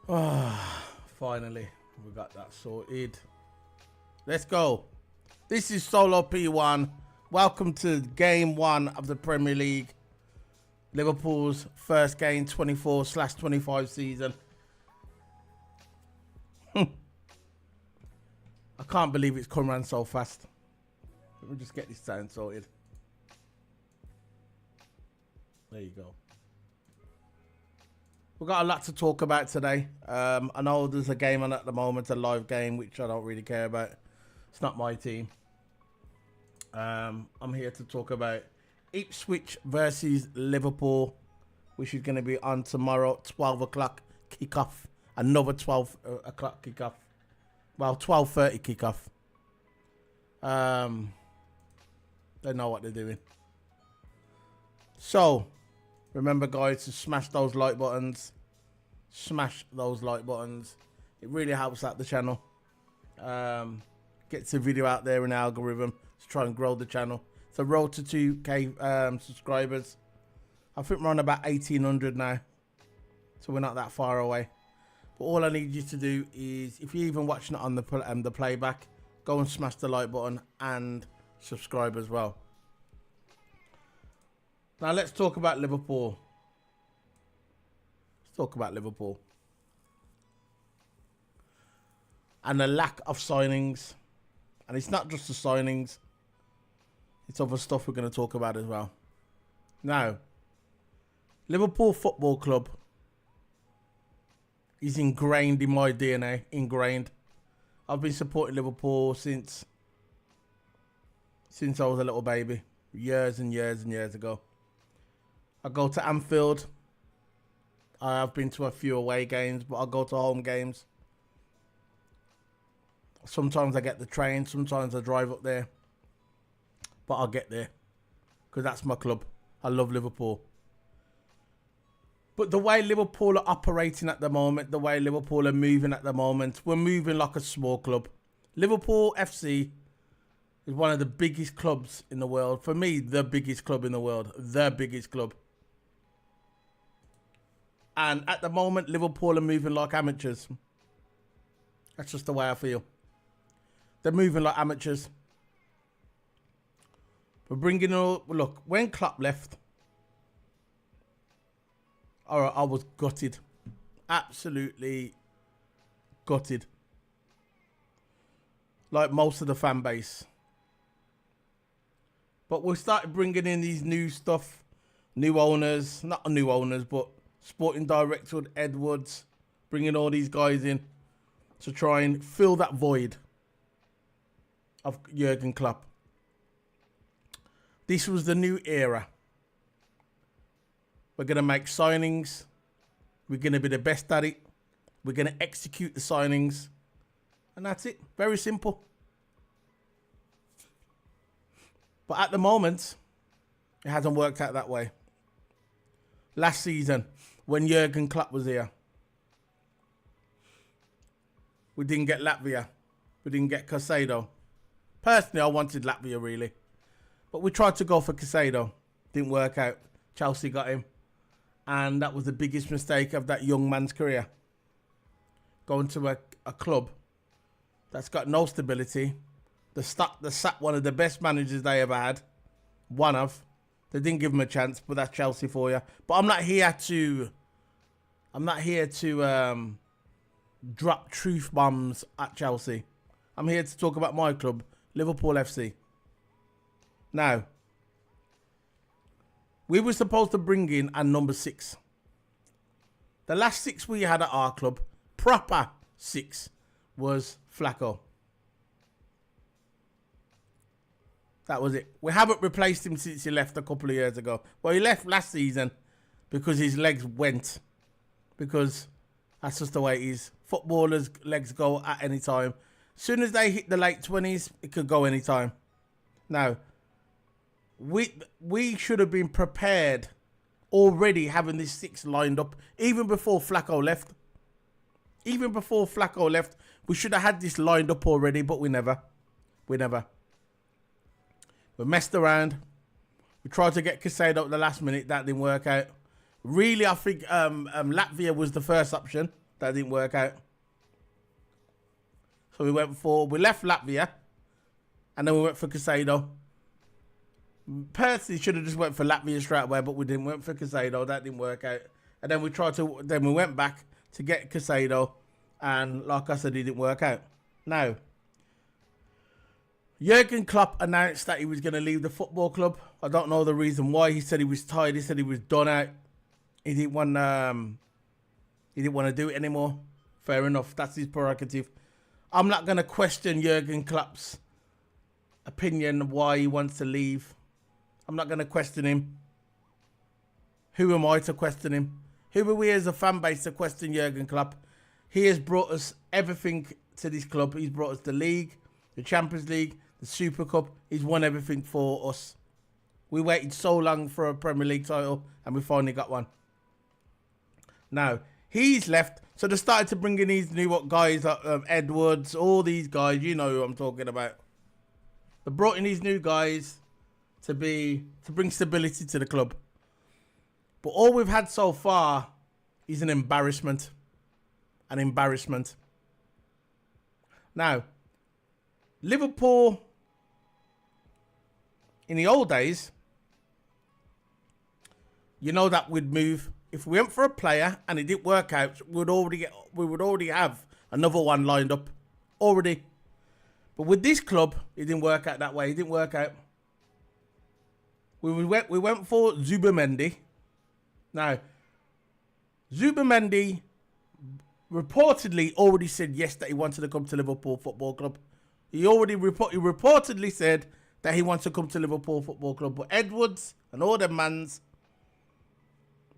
Finally, we got that sorted. Let's go. This is Solo P1. Welcome to game one of the Premier League. Liverpool's first game, 24/25 season. I can't believe it's come around so fast. Let me just get this sound sorted. There you go. We've got a lot to talk about today. I know there's a game on at the moment, a live game, which I don't really care about. It's not my team. I'm here to talk about Ipswich versus Liverpool, which is going to be on tomorrow, 12 o'clock kickoff. Another 12 o'clock kickoff. Well, 12:30 kickoff. They know what they're doing. So, remember, guys, to smash those like buttons. Smash those like buttons. It really helps out the channel. Gets the video out there in the algorithm to try and grow the channel. It's a road to 2K subscribers. I think we're on about 1,800 now. So we're not that far away. But all I need you to do is, if you're even watching it on the playback, go and smash the like button and subscribe as well. Now let's talk about Liverpool. Let's talk about Liverpool. And the lack of signings. And it's not just the signings. It's other stuff we're going to talk about as well. Now, Liverpool Football Club is ingrained in my DNA. Ingrained. I've been supporting Liverpool since I was a little baby. Years and years and years ago. I go to Anfield. I have been to a few away games, but I go to home games. Sometimes I get the train, sometimes I drive up there. But I'll get there. Because that's my club. I love Liverpool. But the way Liverpool are operating at the moment, the way Liverpool are moving at the moment, we're moving like a small club. Liverpool FC is one of the biggest clubs in the world. For me, the biggest club in the world. The biggest club. And at the moment, Liverpool are moving like amateurs. That's just the way I feel. They're moving like amateurs. We're bringing all... Look, when Klopp left, I was gutted. Absolutely gutted. Like most of the fan base. But we started bringing in these new stuff. New owners. Not new owners, but sporting director Edwards. Bringing all these guys in to try and fill that void of Jurgen Klopp. This was the new era. We're going to make signings. We're going to be the best at it. We're going to execute the signings. And that's it. Very simple. But at the moment, it hasn't worked out that way. Last season, when Jurgen Klopp was here, we didn't get Latvia. We didn't get Caicedo. Personally, I wanted Latvia, really. But we tried to go for Caicedo. Didn't work out. Chelsea got him. And that was the biggest mistake of that young man's career. Going to a club that's got no stability. They sat one of the best managers they ever had. One of. They didn't give him a chance, but that's Chelsea for you. But I'm not here to drop truth bombs at Chelsea. I'm here to talk about my club, Liverpool FC. Now, we were supposed to bring in a number 6. The last 6 we had at our club, proper 6, was Flacco. That was it. We haven't replaced him since he left a couple of years ago. Well, he left last season because his legs went. Because that's just the way it is. Footballers' legs go at any time. As soon as they hit the late 20s, it could go any time. Now, we should have been prepared already having this 6 lined up. Even before Flacco left. Even before Flacco left, we should have had this lined up already, but we never. We messed around. We tried to get Caicedo at the last minute. That didn't work out. Really, I think Latvia was the first option. That didn't work out. So we left Latvia, and then we went for Casado. Personally, should have just went for Latvia straight away, but we didn't. Went for Casado. That didn't work out. And then we went back to get Casado, and like I said, it didn't work out. Now, Jurgen Klopp announced that he was going to leave the football club. I don't know the reason why. He said he was tired. He said he was done out. He didn't want to do it anymore. Fair enough. That's his prerogative. I'm not going to question Jurgen Klopp's opinion of why he wants to leave. I'm not going to question him. Who am I to question him? Who are we as a fan base to question Jurgen Klopp? He has brought us everything to this club. He's brought us the league, the Champions League, the Super Cup. He's won everything for us. We waited so long for a Premier League title, and we finally got one. Now, he's left, so they started to bring in these new guys, Edwards, all these guys, you know who I'm talking about. They brought in these new guys to bring stability to the club. But all we've had so far is an embarrassment. An embarrassment. Now, Liverpool, in the old days, you know that we'd move. If we went for a player and it didn't work out, we would already have another one lined up. Already. But with this club, it didn't work out that way. It didn't work out. We went for Zubimendi. Now, Zubimendi reportedly already said yes that he wanted to come to Liverpool Football Club. He reportedly said that he wants to come to Liverpool Football Club. But Edwards and all them mans,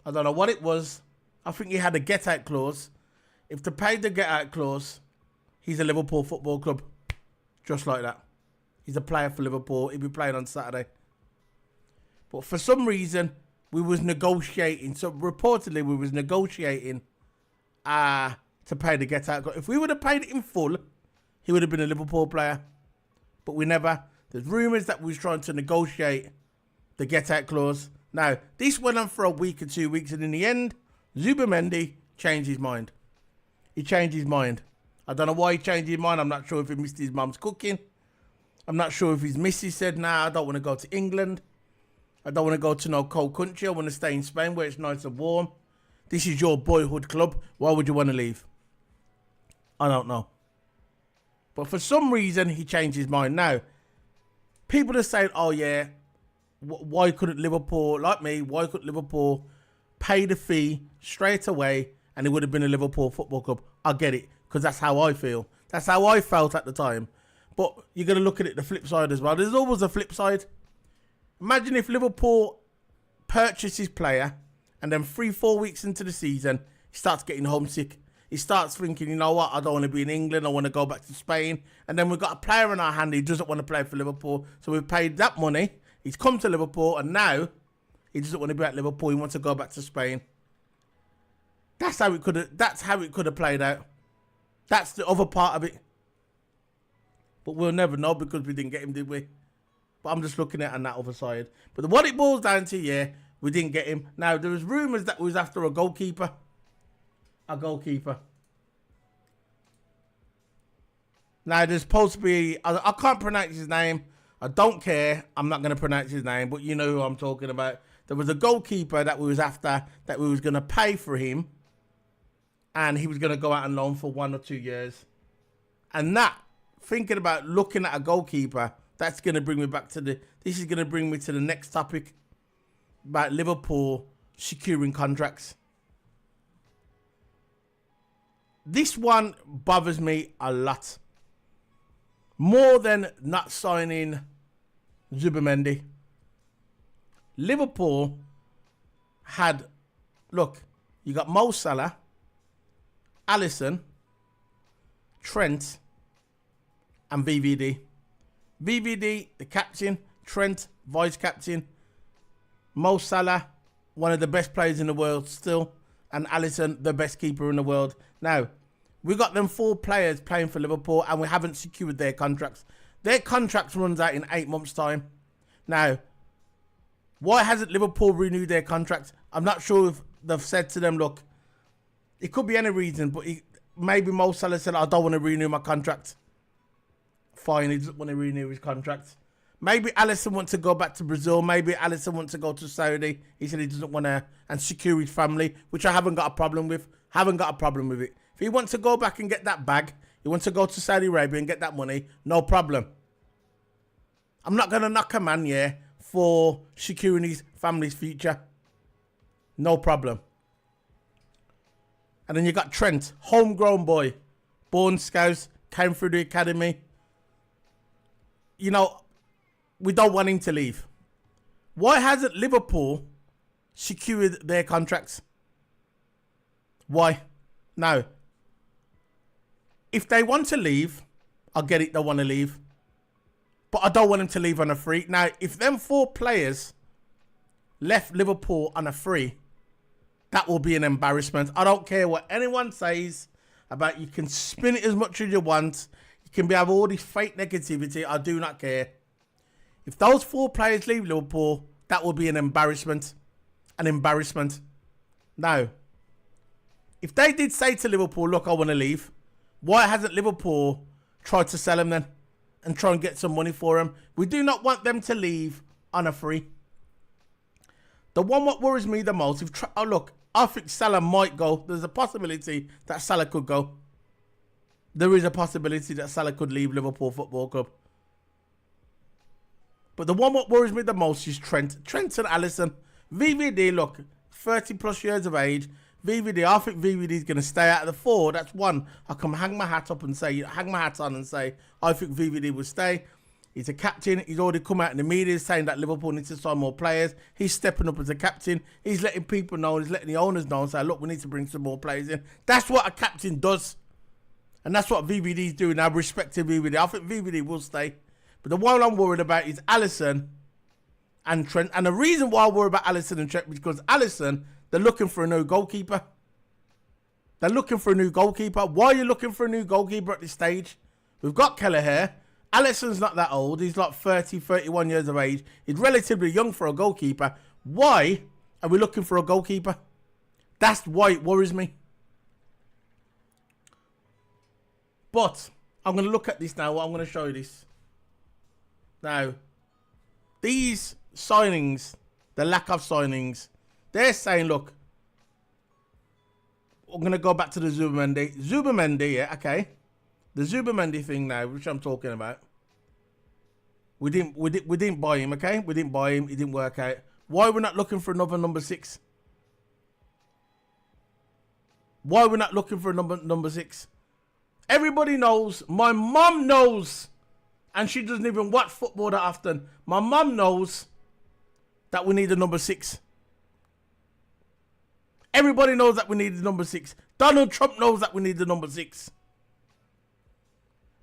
I don't know what it was. I think he had a get-out clause. If they paid the get-out clause, he's a Liverpool Football Club. Just like that. He's a player for Liverpool. He'll be playing on Saturday. But for some reason, we was negotiating. So reportedly, we was negotiating to pay the get-out clause. If we would have paid it in full, he would have been a Liverpool player. But we never. There's rumours that we was trying to negotiate the get-out clause. Now, this went on for a week or 2 weeks, and in the end, Zubimendi changed his mind. He changed his mind. I don't know why he changed his mind. I'm not sure if he missed his mum's cooking. I'm not sure if his missus said, nah, I don't want to go to England. I don't want to go to no cold country. I want to stay in Spain where it's nice and warm. This is your boyhood club. Why would you want to leave? I don't know. But for some reason, he changed his mind. Now, people are saying, oh yeah, why couldn't Liverpool, like me, why couldn't Liverpool pay the fee straight away and it would have been a Liverpool Football Club? I get it, because that's how I feel. That's how I felt at the time. But you're going to look at it the flip side as well. There's always a flip side. Imagine if Liverpool purchases his player and then 3-4 weeks into the season, he starts getting homesick. He starts thinking, you know what, I don't want to be in England. I want to go back to Spain. And then we've got a player in our hand who doesn't want to play for Liverpool. So we've paid that money. He's come to Liverpool and now he doesn't want to be at Liverpool. He wants to go back to Spain. That's how it could have played out. That's the other part of it. But we'll never know because we didn't get him, did we? But I'm just looking at it on that other side. But what it boils down to, yeah, we didn't get him. Now, there was rumours that we was after a goalkeeper. A goalkeeper. Now, there's supposed to be... I can't pronounce his name. I don't care. I'm not going to pronounce his name. But you know who I'm talking about. There was a goalkeeper that we was after, that we was going to pay for him. And he was going to go out on loan for 1 or 2 years. And that, thinking about looking at a goalkeeper, that's going to bring me back to this is going to bring me to the next topic about Liverpool securing contracts. This one bothers me a lot. More than not signing Zubimendi. Liverpool had, look, you got Mo Salah, Alisson, Trent, and VVD. VVD, the captain. Trent, vice captain. Mo Salah, one of the best players in the world still. And Alisson, the best keeper in the world. Now, we got them 4 players playing for Liverpool and we haven't secured their contracts. Their contracts runs out in 8 months' time. Now, why hasn't Liverpool renewed their contracts? I'm not sure if they've said to them, look, It could be any reason, but maybe Mo Salah said, I don't want to renew my contract. Fine, he doesn't want to renew his contract. Maybe Alisson wants to go back to Brazil. Maybe Alisson wants to go to Saudi. He said he doesn't want to, and secure his family, which I haven't got a problem with. Haven't got a problem with it. If he wants to go back and get that bag, he wants to go to Saudi Arabia and get that money, no problem. I'm not going to knock a man, for securing his family's future. No problem. And then you got Trent, homegrown boy, born Scouse, came through the academy. You know, we don't want him to leave. Why hasn't Liverpool secured their contracts? Why? Now, if they want to leave, I get it, they want to leave. But I don't want them to leave on a free. Now, if them 4 players left Liverpool on a free, that will be an embarrassment. I don't care what anyone says about you can spin it as much as you want. You can have all this fake negativity. I do not care. If those 4 players leave Liverpool, that will be an embarrassment. An embarrassment. Now, if they did say to Liverpool, look, I want to leave, why hasn't Liverpool tried to sell him then? And try and get some money for him? We do not want them to leave on a free. The one what worries me the most, look, I think Salah might go. There's a possibility that Salah could go. There is a possibility that Salah could leave Liverpool Football Club. But the one what worries me the most is Trent. Trent and Alisson. VVD, look, 30 plus years of age. VVD, I think VVD is going to stay out of the 4. That's one. I can hang my hat on and say, I think VVD will stay. He's a captain. He's already come out in the media saying that Liverpool needs to sign more players. He's stepping up as a captain. He's letting people know. He's letting the owners know and say, look, we need to bring some more players in. That's what a captain does. And that's what VVD is doing. I respect VVD. I think VVD will stay. But the one I'm worried about is Alisson and Trent. And the reason why I worry about Alisson and Trent is because Alisson, they're looking for a new goalkeeper. They're looking for a new goalkeeper. Why are you looking for a new goalkeeper at this stage? We've got Kelleher. Alisson's not that old. He's like 30, 31 years of age. He's relatively young for a goalkeeper. Why are we looking for a goalkeeper? That's why it worries me. But I'm going to look at this now. I'm going to show you this. Now, these signings, the lack of signings, they're saying, look, I'm going to go back to the Zubimendi. Zubimendi, yeah, okay. The Zubimendi thing now, which I'm talking about. We didn't buy him, okay? We didn't buy him. It didn't work out. Why are we not looking for another number 6? Why are we not looking for a number 6? Everybody knows. My mum knows. And she doesn't even watch football that often. My mum knows that we need a number 6. Everybody knows that we need the number 6. Donald Trump knows that we need the number 6.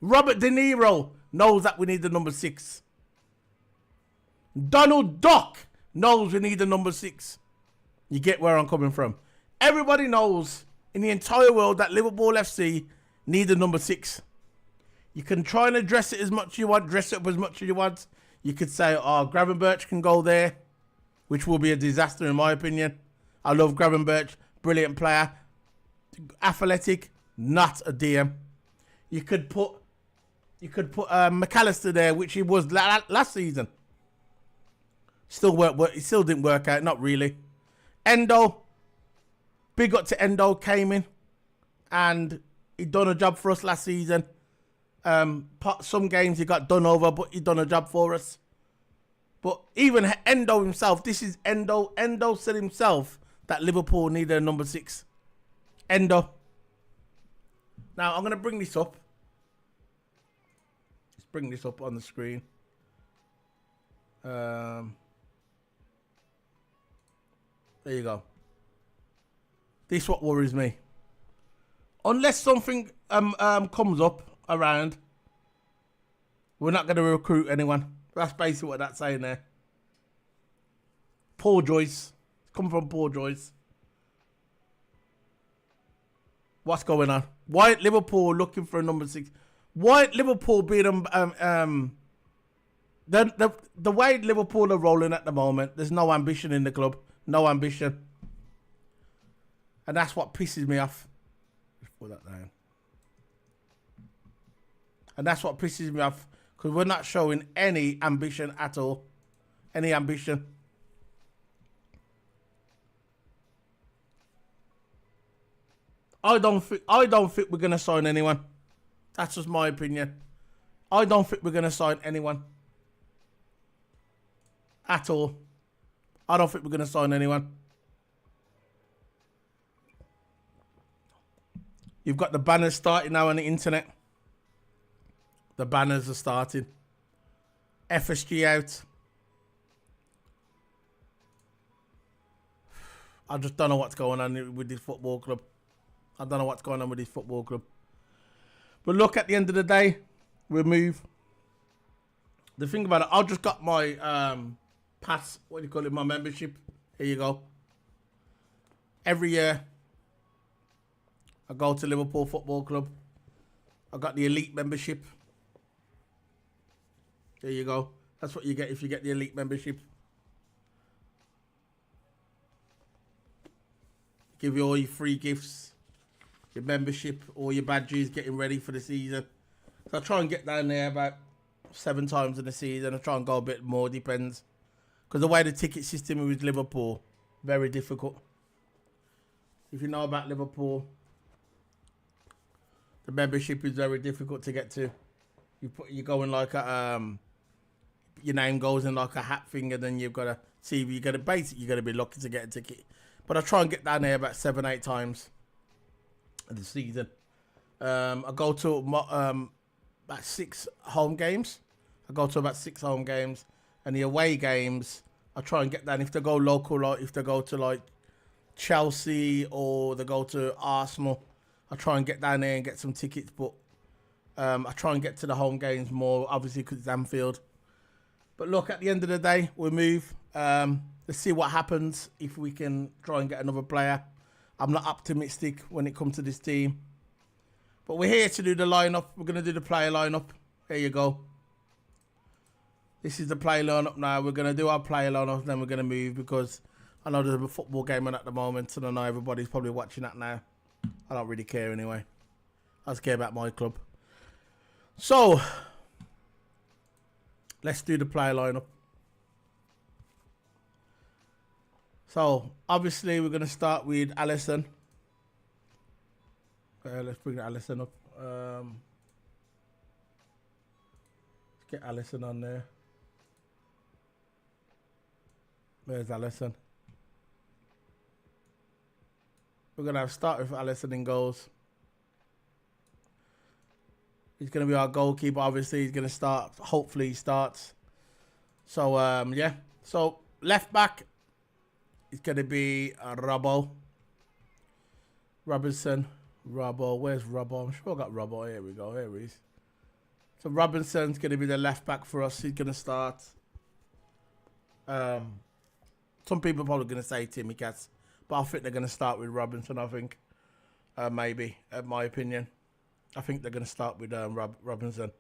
Robert De Niro knows that we need the number 6. Donald Duck knows we need the number 6. You get where I'm coming from. Everybody knows in the entire world that Liverpool FC need the number 6. You can try and address it as much as you want, dress it up as much as you want. You could say, oh, Gravenberch can go there, which will be a disaster in my opinion. I love Gravenberch, brilliant player. Athletic, not a DM. You could put McAllister there, which he was last season. It still didn't work out, not really. Endo, big up to Endo, came in and he done a job for us last season. Some games he got done over, but he done a job for us. But even Endo himself, this is Endo. Endo said himself that Liverpool needed a number 6. Endo. Now, I'm going to bring this up. Let's bring this up on the screen. There you go. This is what worries me. Unless something comes up around, we're not going to recruit anyone. That's basically what that's saying there. Paul Joyce. Come from Paul Joyce. What's going on? Why Liverpool looking for a number 6? Why Liverpool being the way Liverpool are rolling at the moment, there's no ambition in the club. No ambition. And that's what pisses me off. Put that down. And that's what pisses me off, because we're not showing any ambition at all. Any ambition. I don't think we're gonna sign anyone. That's just my opinion. I don't think we're gonna sign anyone at all. I don't think we're gonna sign anyone. You've got the banners starting now on the internet. The banners are starting. FSG out. I just don't know what's going on with this football club. I don't know what's going on with this football club. But look, at the end of the day, we'll move. The thing about it, I just got my pass, what do you call it, my membership. Here you go. Every year, I go to Liverpool Football Club. I got the elite membership. There you go. That's what you get if you get the elite membership. Give you all your free gifts, your membership, all your badges, getting ready for the season. So I try and get down there about 7 times in the season. I try and go a bit more, depends. Because the way the ticket system is with Liverpool, very difficult. If you know about Liverpool, the membership is very difficult to get to. You go in like a your name goes in like a hat thing, and then you've got to see if you get a basic. You got to be lucky to get a ticket. But I try and get down there about 7, 8 times in the season. I go to about 6 home games. I go to about 6 home games, and the away games I try and get down. If they go local, like if they go to like Chelsea or they go to Arsenal, I try and get down there and get some tickets. But I try and get to the home games more, obviously, because it's Anfield. But look, at the end of the day, we'll move. Let's see what happens if we can try and get another player. I'm not optimistic when it comes to this team. But we're here to do the lineup. We're going to do the player lineup. There you go. This is the player lineup now. We're going to do our player lineup, then we're going to move, because I know there's a football game on at the moment, and I know everybody's probably watching that now. I don't really care anyway. I just care about my club. So, let's do the player lineup. So, obviously, we're going to start with Alisson. Let's bring Alisson up. Let's get Alisson on there. Where's Alisson? We're going to start with Alisson in goals. He's going to be our goalkeeper. Obviously, he's going to start. Hopefully, he starts. So, yeah. So, left back. It's going to be Robbo. Robinson. Robbo. Where's Robbo? I'm sure I got Robbo. Here we go. Here he is. So Robinson's going to be the left back for us. He's going to start. Some people are probably going to say Timmy Cass. But I think they're going to start with Robinson, I think. Maybe, in my opinion. I think they're going to start with Robinson.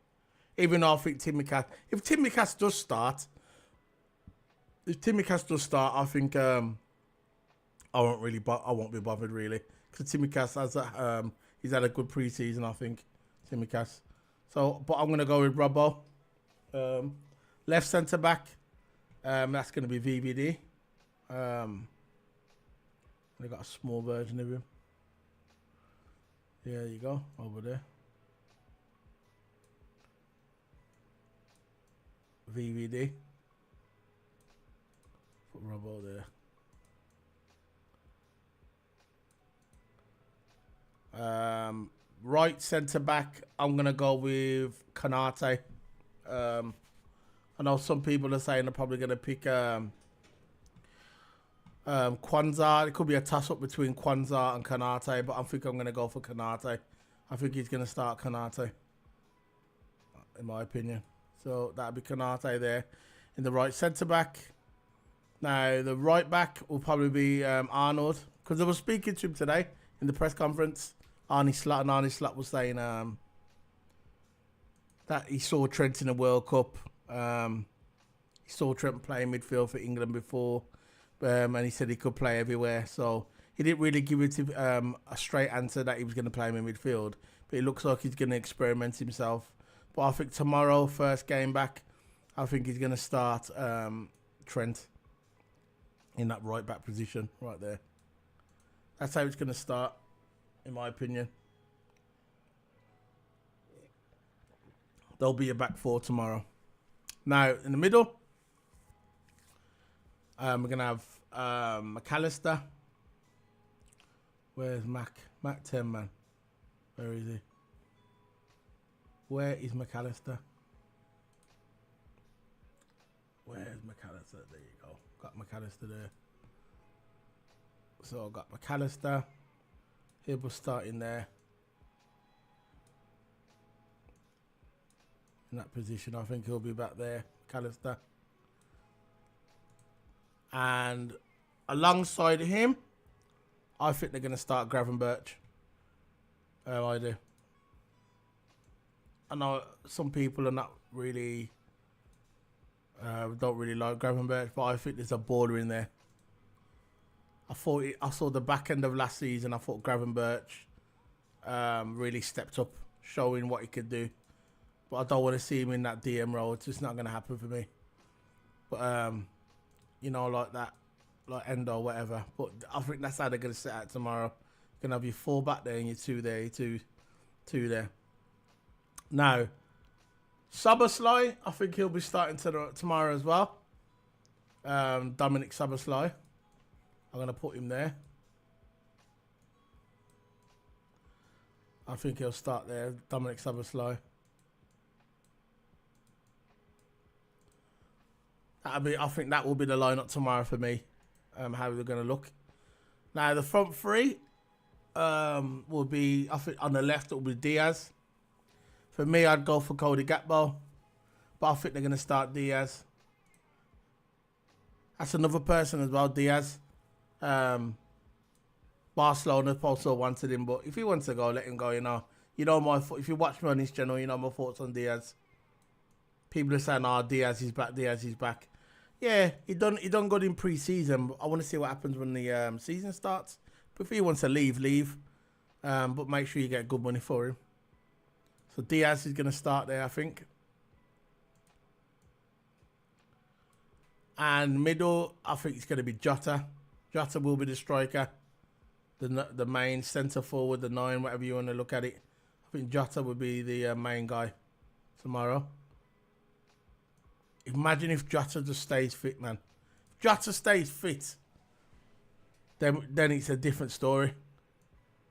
Even though I think Timmy Cass... If Timmy Cass does start... I think I won't be bothered really, because Timmy Cass has he's had a good pre-season, I think. Timmy Cass. So, but I'm gonna go with Robbo. Left centre back. That's gonna be VVD. They got a small version of him. There you go, over there. VVD. Put Robbo there. Right centre back, I'm gonna go with Konate. I know some people are saying they're probably gonna pick Kwanzaa. It could be a toss up between Kwanzaa and Konate, but I think I'm gonna go for Konate. I think he's gonna start Konate, in my opinion. So that'll be Konate there in the right centre back. Now, the right back will probably be Arnold, because I was speaking to him today in the press conference. Arnie Slot was saying that he saw Trent in the World Cup. He saw Trent play midfield for England before, and he said he could play everywhere. So he didn't really give it a straight answer that he was going to play him in midfield. But it looks like he's going to experiment himself. But I think tomorrow, first game back, I think he's going to start Trent in that right back position right there. That's how it's going to start, in my opinion. There'll be a back four tomorrow. Now, in the middle, we're going to have McAllister. Where's Mac? Mac 10, man. Where is he? Where is McAllister? Where's McAllister? There you go. Got McAllister there. So I've got McAllister. He'll be starting there. In that position, I think he'll be back there. McAllister. And alongside him, I think they're going to start Gravenberch. I do. I know some people are not really, don't really like Gravenberch, but I think there's a baller in there. I saw the back end of last season. I thought Gravenberch really stepped up, showing what he could do. But I don't want to see him in that DM role. It's just not going to happen for me. But you know, like that, like Endo or whatever. But I think that's how they're going to set out tomorrow. You're going to have your 4 back there and your 2 there, your two there. Now, Szoboszlai, I think he'll be starting tomorrow as well. Dominic Szoboszlai. I'm going to put him there. I think he'll start there, Dominic Szoboszlai. I think that will be the lineup tomorrow for me. How they're going to look. Now the front three will be. I think on the left it will be Diaz. For me, I'd go for Cody Gakpo, but I think they're going to start Diaz. That's another person as well, Diaz. Barcelona also wanted him, but if he wants to go, let him go. You know my. If you watch me on this channel, you know my thoughts on Diaz. People are saying, "Oh, Diaz is back. Diaz is back." Yeah, he done good in pre-season. But I want to see what happens when the season starts. But if he wants to leave. But make sure you get good money for him. So Diaz is going to start there, I think. And middle, I think it's going to be Jota. Jota will be the striker, the main centre forward, the 9, whatever you want to look at it. I think Jota will be the main guy tomorrow. Imagine if Jota just stays fit, man. If Jota stays fit, then it's a different story.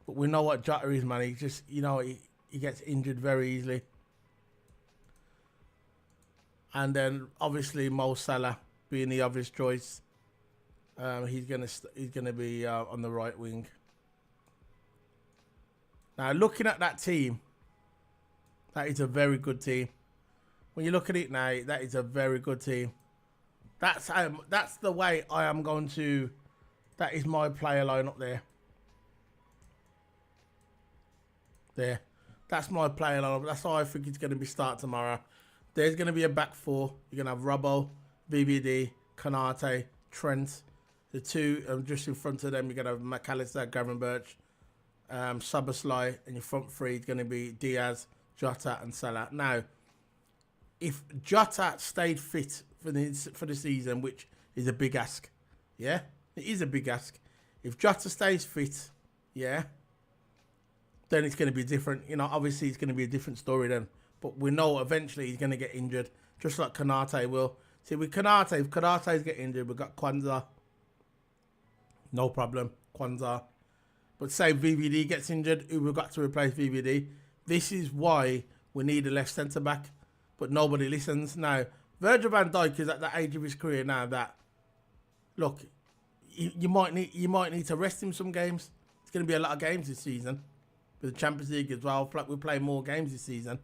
But we know what Jota is, man. He just, he gets injured very easily. And then obviously Mo Salah being the obvious choice. He's gonna be on the right wing. Now looking at that team, that is a very good team. When you look at it now, that is a very good team. That's the way I am going to. That is my player lineup there. There, that's my player lineup. That's how I think it's going to be start tomorrow. There's going to be a back 4. You're going to have Robbo, VVD, Konate, Trent. The 2 just in front of them, you're going to have McAllister, Gravenberch, Szoboszlai, and your front 3 is going to be Diaz, Jota, and Salah. Now, if Jota stayed fit for the season, which is a big ask, yeah, it is a big ask. If Jota stays fit, yeah, then it's going to be different. Obviously it's going to be a different story then. But we know eventually he's going to get injured, just like Konate will. See, with Konate, if Konate's get injured, we've got Kwanzaa. No problem, Kwanzaa. But say VVD gets injured, who we've got to replace VVD. This is why we need a left centre-back. But nobody listens. Now, Virgil van Dijk is at that age of his career now that, look, you might need to rest him some games. It's going to be a lot of games this season. With the Champions League as well. We're playing more games this season.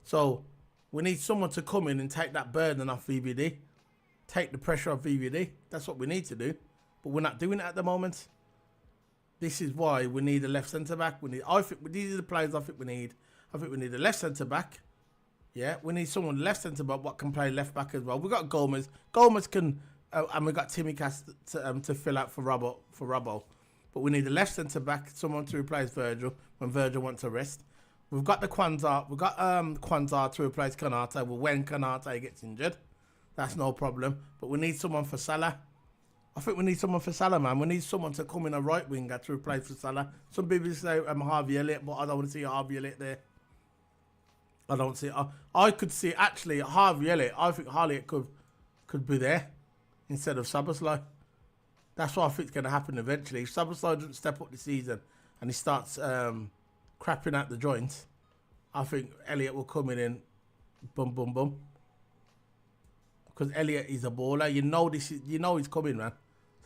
So, we need someone to come in and take that burden off VVD. Take the pressure off VVD. That's what we need to do. But we're not doing it at the moment. This is why we need a left centre-back. I think these are the players I think we need. I think we need a left centre-back. Yeah, we need someone left centre-back what can play left-back as well. We've got Gomez. Gomez can... and we've got Timmy Cass to fill out for Robbo. But we need a left centre back, someone to replace Virgil when Virgil wants to rest. We've got the Kwanzaa. We've got Kwanzaa to replace Kanate when Kanate gets injured. That's no problem. But we need someone for Salah. I think we need someone for Salah, man. We need someone to come in a right winger to replace for Salah. Some people say Harvey Elliott, but I don't want to see Harvey Elliott there. I don't see. I could see actually Harvey Elliott. I think Elliott could be there instead of Szoboszlai. That's what I think is going to happen eventually. If Szoboszlai doesn't step up the season and he starts crapping out the joints, I think Elliott will come in and boom, boom, boom. Because Elliott is a baller. You know this. You know he's coming, man.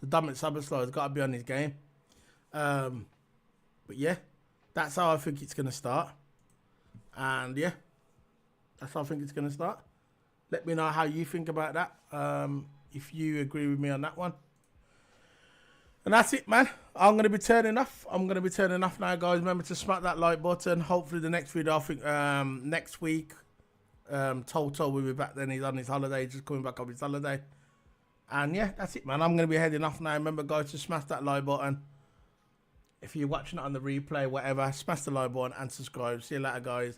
So Dominic Szoboszlai has got to be on his game. But yeah, that's how I think it's going to start. And yeah, that's how I think it's going to start. Let me know how you think about that. If you agree with me on that one. And that's it, man. I'm going to be turning off. Now, guys. Remember to smack that like button. Hopefully the next video, I think next week, Toto will be back then. He's on his holiday, just coming back off his holiday. And yeah, that's it, man. I'm going to be heading off now. Remember, guys, to smash that like button. If you're watching it on the replay, whatever, smash the like button and subscribe. See you later, guys.